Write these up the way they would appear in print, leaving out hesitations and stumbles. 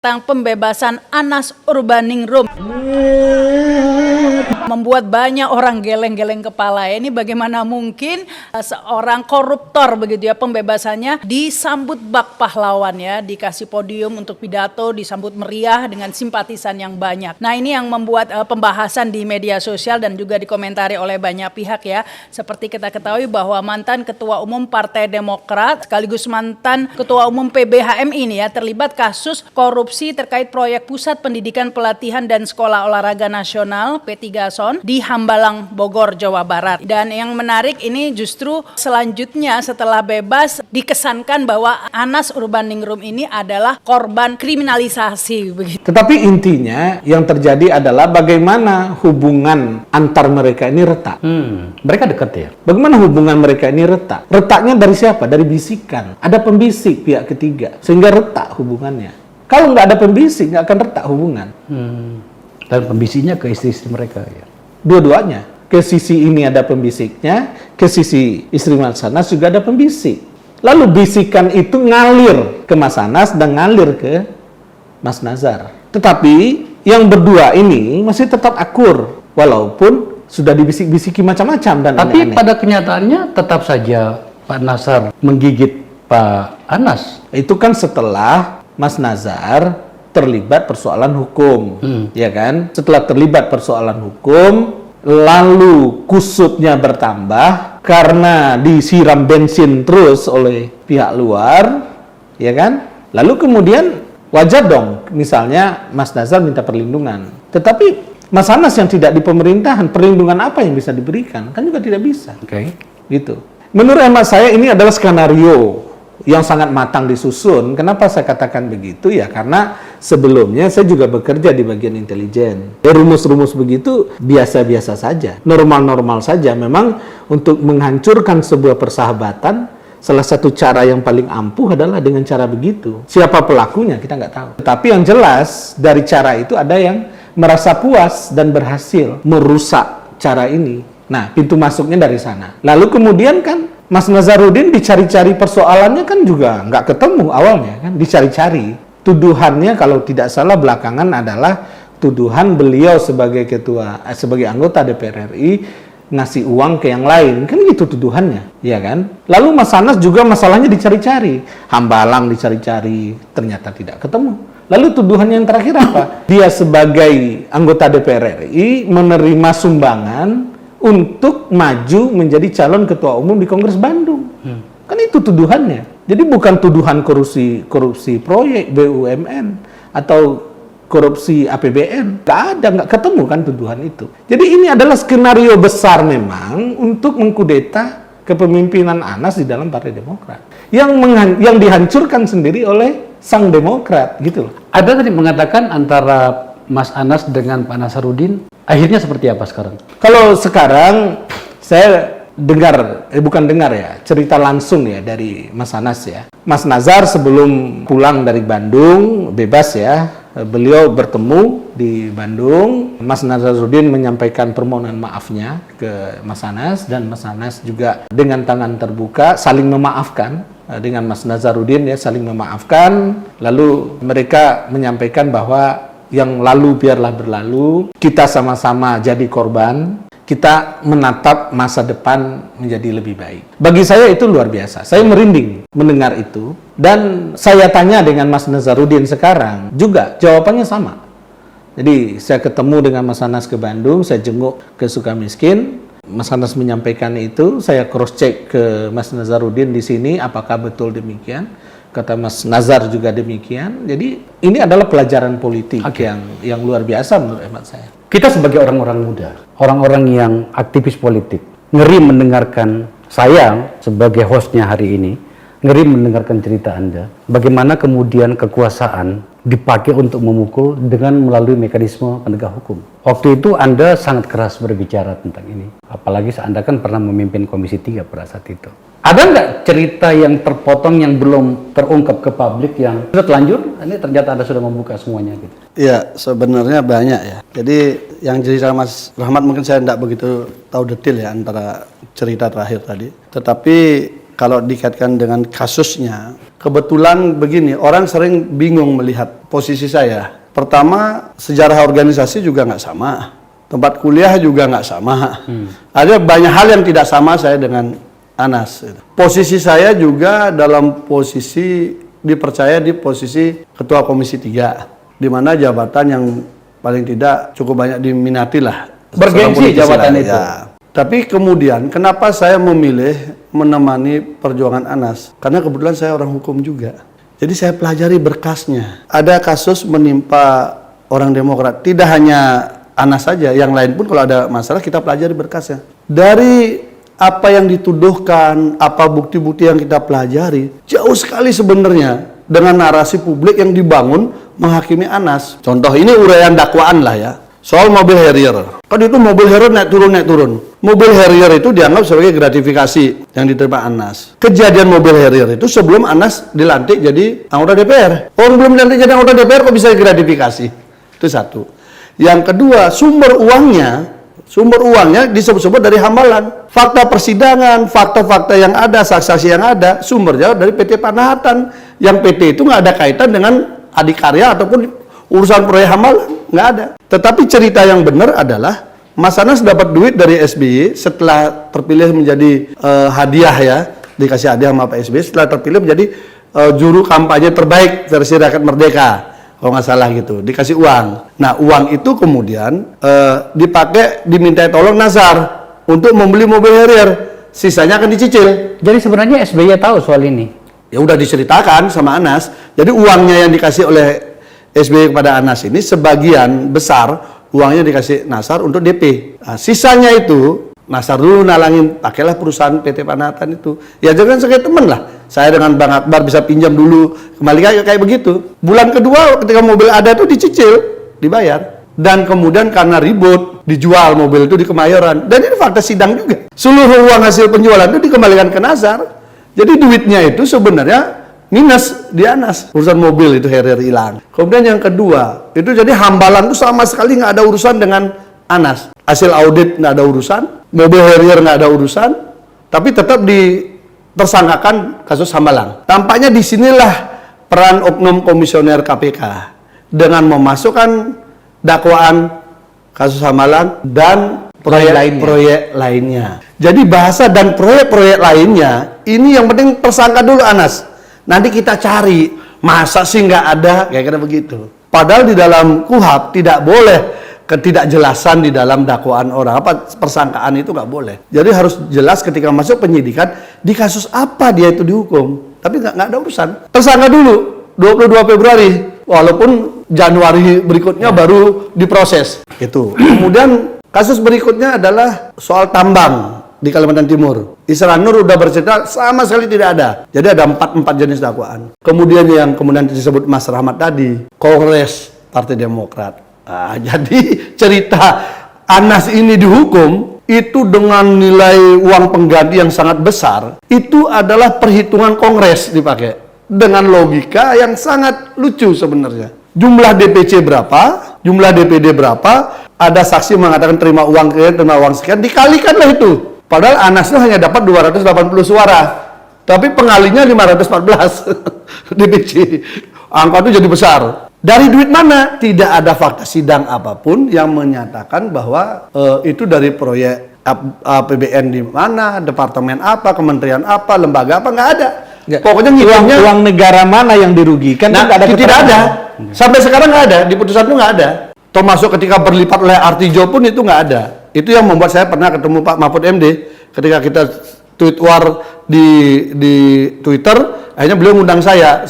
tentang pembebasan Anas Urbaningrum membuat banyak orang geleng-geleng kepala. Ini bagaimana mungkin seorang koruptor begitu ya, pembebasannya disambut bak pahlawan ya, dikasih podium untuk pidato, disambut meriah dengan simpatisan yang banyak. Nah, ini yang membuat pembahasan di media sosial dan juga dikomentari oleh banyak pihak ya. Seperti kita ketahui bahwa mantan Ketua Umum Partai Demokrat sekaligus mantan Ketua Umum PBHM ini ya terlibat kasus korupsi terkait proyek Pusat Pendidikan Pelatihan dan Sekolah Olahraga Nasional P3 di Hambalang, Bogor, Jawa Barat. Dan yang menarik ini justru selanjutnya setelah bebas dikesankan bahwa Anas Urbaningrum ini adalah korban kriminalisasi begitu. Tetapi intinya yang terjadi adalah bagaimana hubungan antar mereka ini retak. Mereka dekat ya? Bagaimana hubungan mereka ini retak? Retaknya dari siapa? Dari bisikan. Ada pembisik pihak ketiga sehingga retak hubungannya. Kalau nggak ada pembisik nggak akan retak hubungan. Dan pembisiknya ke istri-istri mereka ya? Dua-duanya. Ke sisi ini ada pembisiknya, ke sisi istri Mas Anas juga ada pembisik. Lalu bisikan itu ngalir ke Mas Anas dan ngalir ke Mas Nazar. Tetapi yang berdua ini masih tetap akur, walaupun sudah dibisik-bisiki macam-macam dan Tapi aneh-aneh. pada kenyataannya tetap saja Pak Nazar menggigit Pak Anas. Itu kan setelah Mas Nazar terlibat persoalan hukum, ya kan? Setelah terlibat persoalan hukum, lalu kusutnya bertambah karena disiram bensin terus oleh pihak luar, ya kan? Lalu kemudian wajar dong, misalnya Mas Nazar minta perlindungan. Tetapi Mas Anas yang tidak di pemerintahan, perlindungan apa yang bisa diberikan? Kan juga tidak bisa. Oke. Gitu. Menurut hemat saya ini adalah skenario yang sangat matang disusun. Kenapa saya katakan begitu? Ya karena sebelumnya saya juga bekerja di bagian intelijen. Rumus-rumus begitu biasa-biasa saja, normal-normal saja. Memang untuk menghancurkan sebuah persahabatan, salah satu cara yang paling ampuh adalah dengan cara begitu. Siapa pelakunya kita nggak tahu. Tetapi yang jelas dari cara itu ada yang merasa puas dan berhasil merusak cara ini. Nah, pintu masuknya dari sana. Lalu kemudian kan Mas Nazarudin dicari-cari persoalannya kan juga nggak ketemu awalnya kan, dicari-cari. Tuduhannya kalau tidak salah belakangan adalah tuduhan beliau sebagai sebagai anggota DPR RI ngasih uang ke yang lain, kan gitu tuduhannya, ya kan? Lalu Mas Anas juga masalahnya dicari-cari, Hambalang dicari-cari, ternyata tidak ketemu. Lalu tuduhannya yang terakhir apa? Dia sebagai anggota DPR RI menerima sumbangan untuk maju menjadi calon ketua umum di Kongres Bandung. Kan itu tuduhannya. Jadi bukan tuduhan korupsi proyek BUMN atau korupsi APBN. Nggak ketemu kan tuduhan itu. Jadi ini adalah skenario besar memang untuk mengkudeta kepemimpinan Anas di dalam Partai Demokrat. Yang dihancurkan sendiri oleh sang Demokrat gitu loh. Ada tadi mengatakan antara Mas Anas dengan Pak Nazarudin, akhirnya seperti apa sekarang? Kalau sekarang saya bukan dengar ya, cerita langsung ya dari Mas Anas ya. Mas Nazar sebelum pulang dari Bandung, bebas ya, beliau bertemu di Bandung. Mas Nazarudin menyampaikan permohonan maafnya ke Mas Anas, dan Mas Anas juga dengan tangan terbuka saling memaafkan dengan Mas Nazarudin ya, saling memaafkan. Lalu mereka menyampaikan bahwa yang lalu biarlah berlalu, kita sama-sama jadi korban, kita menatap masa depan menjadi lebih baik. Bagi saya itu luar biasa, saya merinding mendengar itu, dan saya tanya dengan Mas Nazarudin sekarang, juga jawabannya sama. Jadi saya ketemu dengan Mas Anas ke Bandung, saya jenguk ke Sukamiskin, Mas Anas menyampaikan itu, saya cross check ke Mas Nazarudin di sini, apakah betul demikian? Kata Mas Nazar juga demikian. Jadi ini adalah pelajaran politik yang luar biasa menurut hemat saya. Kita sebagai orang-orang muda, orang-orang yang aktivis politik, ngeri mendengarkan saya sebagai hostnya hari ini, ngeri mendengarkan cerita Anda. Bagaimana kemudian kekuasaan dipakai untuk memukul dengan melalui mekanisme penegak hukum. Waktu itu Anda sangat keras berbicara tentang ini. Apalagi Anda kan pernah memimpin Komisi 3 pada saat itu. Ada nggak cerita yang terpotong yang belum terungkap ke publik yang sudah terlanjur? Ini ternyata Anda sudah membuka semuanya gitu. Iya, sebenarnya banyak ya. Jadi yang cerita Mas Rahmat mungkin saya tidak begitu tahu detail ya antara cerita terakhir tadi. Tetapi kalau dikaitkan dengan kasusnya, kebetulan begini, orang sering bingung melihat posisi saya. Pertama, sejarah organisasi juga nggak sama, tempat kuliah juga nggak sama. Ada banyak hal yang tidak sama saya dengan Anas. Posisi saya juga dalam posisi dipercaya di posisi Ketua Komisi 3, di mana jabatan yang paling tidak cukup banyak diminati lah. Bergengsi jabatan itu. Ya. Tapi kemudian kenapa saya memilih menemani perjuangan Anas? Karena kebetulan saya orang hukum juga. Jadi saya pelajari berkasnya. Ada kasus menimpa orang Demokrat. Tidak hanya Anas saja, yang lain pun kalau ada masalah kita pelajari berkasnya. Dari apa yang dituduhkan, apa bukti-bukti yang kita pelajari, jauh sekali sebenarnya dengan narasi publik yang dibangun menghakimi Anas. Contoh ini uraian dakwaan lah ya. Soal mobil Harrier. Kan itu mobil Harrier naik turun. Mobil Harrier itu dianggap sebagai gratifikasi yang diterima Anas. Kejadian mobil Harrier itu sebelum Anas dilantik jadi anggota DPR. Orang belum dilantik jadi anggota DPR kok bisa gratifikasi? Itu satu. Yang kedua, sumber uangnya disebut-sebut dari Hambalang. Fakta persidangan, fakta-fakta yang ada, saksi-saksi yang ada, sumbernya dari PT Panahatan. Yang PT itu nggak ada kaitan dengan adikarya ataupun urusan proyek Hambalang, nggak ada. Tetapi cerita yang benar adalah Mas Anas dapat duit dari SBY setelah terpilih menjadi hadiah ya, dikasih hadiah sama Pak SBY setelah terpilih menjadi juru kampanye terbaik versi Rakyat Merdeka, kalau nggak salah gitu, dikasih uang. Nah uang itu kemudian dipakai, dimintai tolong Nazar untuk membeli mobil Harrier, sisanya akan dicicil. Jadi sebenarnya SBY tahu soal ini. Ya udah diceritakan sama Anas. Jadi uangnya yang dikasih oleh SBY kepada Anas ini sebagian besar uangnya dikasih Nasar untuk DP. Nah, sisanya itu Nasar dulu nalangin, pakailah perusahaan PT Panahatan itu. Ya jangan sebagai teman lah. Saya dengan Bang Akbar bisa pinjam dulu, kembali kayak begitu. Bulan kedua ketika mobil ada tuh dicicil, dibayar. Dan kemudian karena ribut, dijual mobil itu di Kemayoran. Dan ini fakta sidang juga. Seluruh uang hasil penjualan itu dikembalikan ke Nasar. Jadi duitnya itu sebenarnya minus di Anas. Urusan mobil itu Harrier hilang. Kemudian yang kedua, itu jadi Hambalang itu sama sekali nggak ada urusan dengan Anas. Hasil audit nggak ada urusan, mobil Harrier nggak ada urusan, tapi tetap ditersangkakan kasus Hambalang. Tampaknya disinilah peran oknum komisioner KPK dengan memasukkan dakwaan kasus Hambalang dan proyek lainnya. Jadi bahasa dan proyek-proyek lainnya ini yang penting tersangka dulu Anas. Nanti kita cari, masa sih nggak ada, kayak begitu. Padahal di dalam KUHP tidak boleh ketidakjelasan di dalam dakwaan orang, apa persangkaan itu nggak boleh. Jadi harus jelas ketika masuk penyidikan, di kasus apa dia itu dihukum. Tapi nggak ada urusan. Tersangka dulu, 22 Februari, walaupun Januari berikutnya baru diproses. Itu. Kemudian kasus berikutnya adalah soal tambang di Kalimantan Timur. Isra Nur udah bercerita sama sekali tidak ada. Jadi ada 4 jenis dakwaan. Kemudian yang kemudian disebut Mas Rahmat tadi, Kongres Partai Demokrat. Nah, jadi cerita Anas ini dihukum itu dengan nilai uang pengganti yang sangat besar. Itu adalah perhitungan Kongres dipakai dengan logika yang sangat lucu sebenarnya. Jumlah DPC berapa, jumlah DPD berapa, ada saksi mengatakan terima uang sekian, dikalikanlah itu. Padahal Anas itu hanya dapat 280 suara, tapi pengalinya 514 DPC. Angka itu jadi besar. Dari duit mana? Tidak ada fakta sidang apapun yang menyatakan bahwa itu dari proyek APBN di mana, departemen apa, kementerian apa, lembaga apa, nggak ada. Pokoknya uang negara mana yang dirugikan? Nah, tidak ada. Sampai sekarang nggak ada. Di putusan itu nggak ada. Termasuk ketika berlipat oleh Artijo pun itu nggak ada. Itu yang membuat saya pernah ketemu Pak Mahfud MD ketika kita tweet war di Twitter. Akhirnya beliau ngundang saya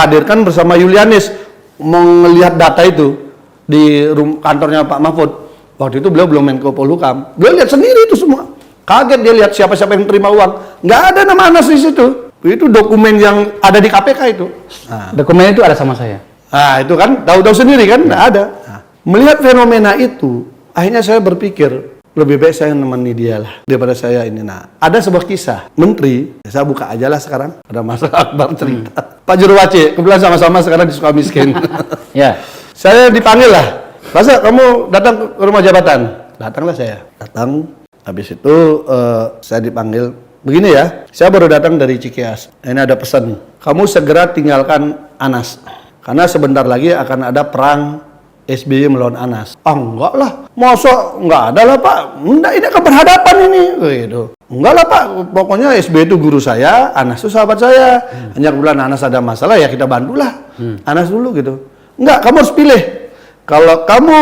hadirkan bersama Yulianis melihat data itu di kantornya Pak Mahfud. Waktu itu beliau belum Menko Polhukam. Beliau lihat sendiri itu semua. Kaget dia lihat siapa-siapa yang terima uang. Nggak ada nama Anas di situ. Itu dokumen yang ada di KPK itu. Nah, dokumen itu ada sama saya. Nah, itu kan tahu-tahu sendiri kan, nggak ada. Nah, melihat fenomena itu, akhirnya saya berpikir lebih baik saya nemeni dia lah daripada saya ini. Nah, ada sebuah kisah menteri, saya buka aja lah sekarang. Ada Mas Akbar cerita. Pak Juruwace, kebetulan sama-sama sekarang di Sukamiskin. Ya. Saya dipanggil lah. Masa kamu datang ke rumah jabatan? Datanglah saya. Datang. Habis itu saya dipanggil Begini ya, saya baru datang dari Cikeas. Ini ada pesan. Kamu segera tinggalkan Anas. Karena sebentar lagi akan ada perang SBY melawan Anas. Ah, enggak lah. Masa enggak ada lah, Pak. Enggak, ini akan berhadapan ini. Gitu. Enggak lah, Pak. Pokoknya SBY itu guru saya, Anas itu sahabat saya. Hanya kebetulan Anas ada masalah, ya kita bantulah. Anas dulu gitu. Enggak, kamu harus pilih. Kalau kamu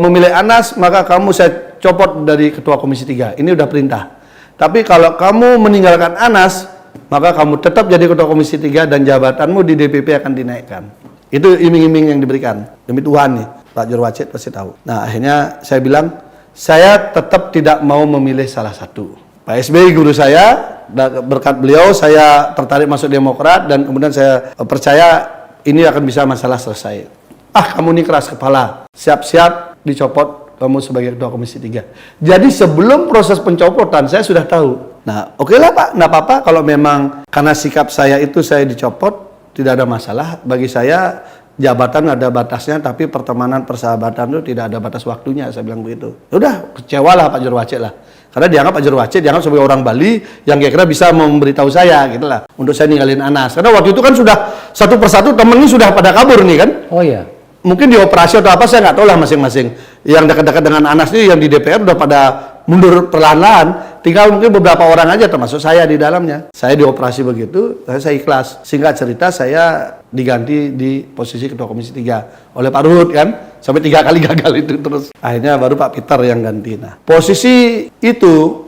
memilih Anas, maka kamu saya copot dari ketua Komisi 3. Ini udah perintah. Tapi kalau kamu meninggalkan Anas, maka kamu tetap jadi ketua Komisi 3 dan jabatanmu di DPP akan dinaikkan. Itu iming-iming yang diberikan. Demi Tuhan nih, Pak Jurwacit pasti tahu. Nah, akhirnya saya bilang, saya tetap tidak mau memilih salah satu. Pak SBY guru saya, berkat beliau saya tertarik masuk Demokrat dan kemudian saya percaya ini akan bisa masalah selesai. Ah, kamu ini keras kepala. Siap-siap dicopot kamu sebagai ketua Komisi 3. Jadi sebelum proses pencopotan saya sudah tahu. Nah, oke lah Pak, nggak apa-apa kalau memang karena sikap saya itu saya dicopot, tidak ada masalah. Bagi saya jabatan ada batasnya, tapi pertemanan persahabatan itu tidak ada batas waktunya, saya bilang begitu. Udah, kecewa lah Pak Jurwacit lah. Karena dianggap Pak Jurwacit dianggap sebagai orang Bali yang kira-kira bisa memberitahu saya gitu lah untuk saya ninggalin Anas. Karena waktu itu kan sudah satu persatu temen ini sudah pada kabur nih kan. Oh iya. Mungkin dioperasi atau apa saya nggak tahu lah masing-masing. Yang dekat-dekat dengan Anas ini yang di DPR udah pada mundur perlahan-lahan. Tinggal mungkin beberapa orang aja termasuk saya di dalamnya. Saya dioperasi begitu, saya ikhlas. Singkat cerita saya diganti di posisi ketua Komisi 3 oleh Pak Ruhut kan. Sampai 3 kali gagal itu terus. Akhirnya baru Pak Peter yang ganti. Nah, posisi itu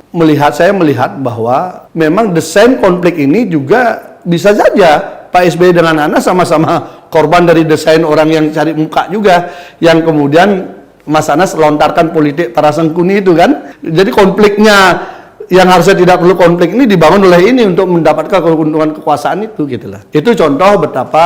saya melihat bahwa memang desain konflik ini juga bisa saja Pak SBY dengan Anas sama-sama korban dari desain orang yang cari muka juga, yang kemudian Mas Anas lontarkan politik Tarasengkuni itu kan. Jadi konfliknya yang harusnya tidak perlu konflik ini dibangun oleh ini untuk mendapatkan keuntungan kekuasaan itu gitu lah. Itu contoh betapa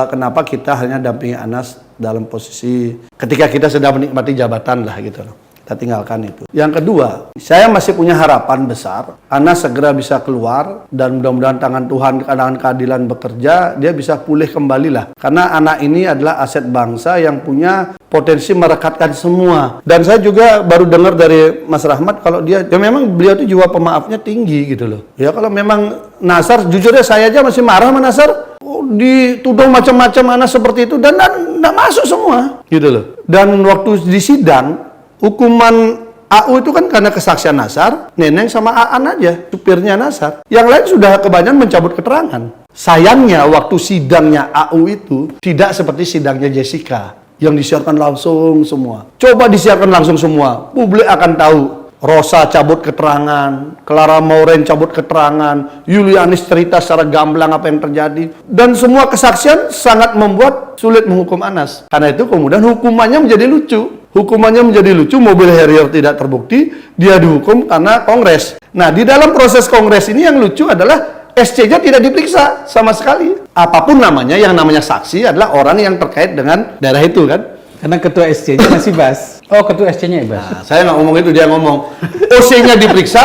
kenapa kita hanya dampingi Anas dalam posisi ketika kita sedang menikmati jabatan lah gitu loh. Kita tinggalkan itu. Yang kedua, saya masih punya harapan besar Anas segera bisa keluar dan mudah-mudahan tangan Tuhan, tangan keadilan bekerja, dia bisa pulih kembali lah. Karena anak ini adalah aset bangsa yang punya potensi merekatkan semua. Dan saya juga baru dengar dari Mas Rahmat kalau dia ya memang beliau itu jiwa pemaafnya tinggi gitu loh. Ya kalau memang Nasar, jujurnya saya aja masih marah sama Nasar. Dituduh macam-macam Anas seperti itu dan nggak masuk semua gitu loh. Dan waktu di sidang hukuman AU itu kan karena kesaksian Nasar, Neneng sama Aan aja, supirnya Nasar. Yang lain sudah kebanyakan mencabut keterangan. Sayangnya waktu sidangnya AU itu tidak seperti sidangnya Jessica yang disiarkan langsung semua. Coba disiarkan langsung semua, publik akan tahu. Rosa cabut keterangan, Clara Mauren cabut keterangan, Yulianis cerita secara gamblang apa yang terjadi. Dan semua kesaksian sangat membuat sulit menghukum Anas. Karena itu kemudian hukumannya menjadi lucu. Hukumannya menjadi lucu, mobil Harrier tidak terbukti, dia dihukum karena kongres. Nah, di dalam proses kongres ini yang lucu adalah SC-nya tidak diperiksa sama sekali. Apapun namanya, yang namanya saksi adalah orang yang terkait dengan daerah itu kan. Karena ketua SC-nya masih Bas. Oh, ketua SC-nya Ibas. Nah, saya nggak ngomong itu, dia ngomong. OC-nya diperiksa,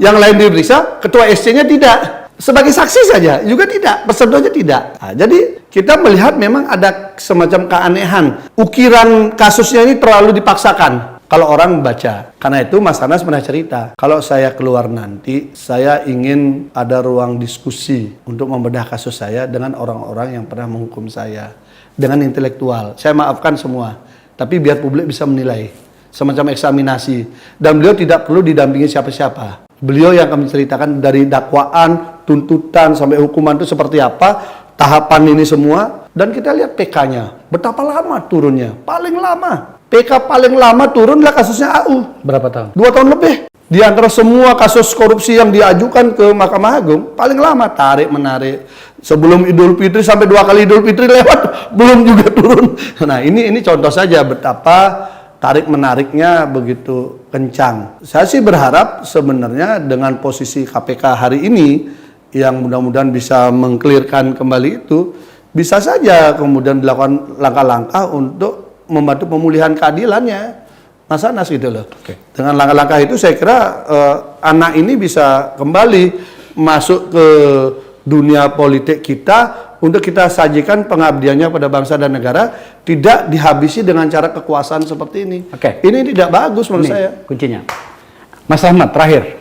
yang lain diperiksa, ketua SC-nya tidak. Sebagai saksi saja, juga tidak. Peserta aja tidak. Nah, jadi kita melihat memang ada semacam keanehan. Ukiran kasusnya ini terlalu dipaksakan kalau orang membaca. Karena itu Mas Anas pernah cerita, kalau saya keluar nanti, saya ingin ada ruang diskusi untuk membedah kasus saya dengan orang-orang yang pernah menghukum saya. Dengan intelektual. Saya maafkan semua. Tapi biar publik bisa menilai. Semacam eksaminasi. Dan beliau tidak perlu didampingi siapa-siapa. Beliau yang akan menceritakan dari dakwaan, tuntutan, sampai hukuman itu seperti apa, tahapan ini semua. Dan kita lihat PK-nya. Betapa lama turunnya. Paling lama. PK paling lama turun adalah kasusnya AU. Berapa tahun? 2 tahun lebih. Di antara semua kasus korupsi yang diajukan ke Mahkamah Agung, paling lama tarik-menarik. Sebelum Idul Fitri sampai 2 kali Idul Fitri lewat, belum juga turun. Nah, ini contoh saja betapa tarik-menariknya begitu kencang. Saya sih berharap sebenarnya dengan posisi KPK hari ini, yang mudah-mudahan bisa mengklirkan kembali itu, bisa saja kemudian dilakukan langkah-langkah untuk membantu pemulihan keadilannya. Mas Anas gitu loh. Dengan langkah-langkah itu saya kira anak ini bisa kembali masuk ke dunia politik kita untuk kita sajikan pengabdiannya pada bangsa dan negara, tidak dihabisi dengan cara kekuasaan seperti ini. Ini tidak bagus menurut saya. Kuncinya. Mas Ahmad, terakhir.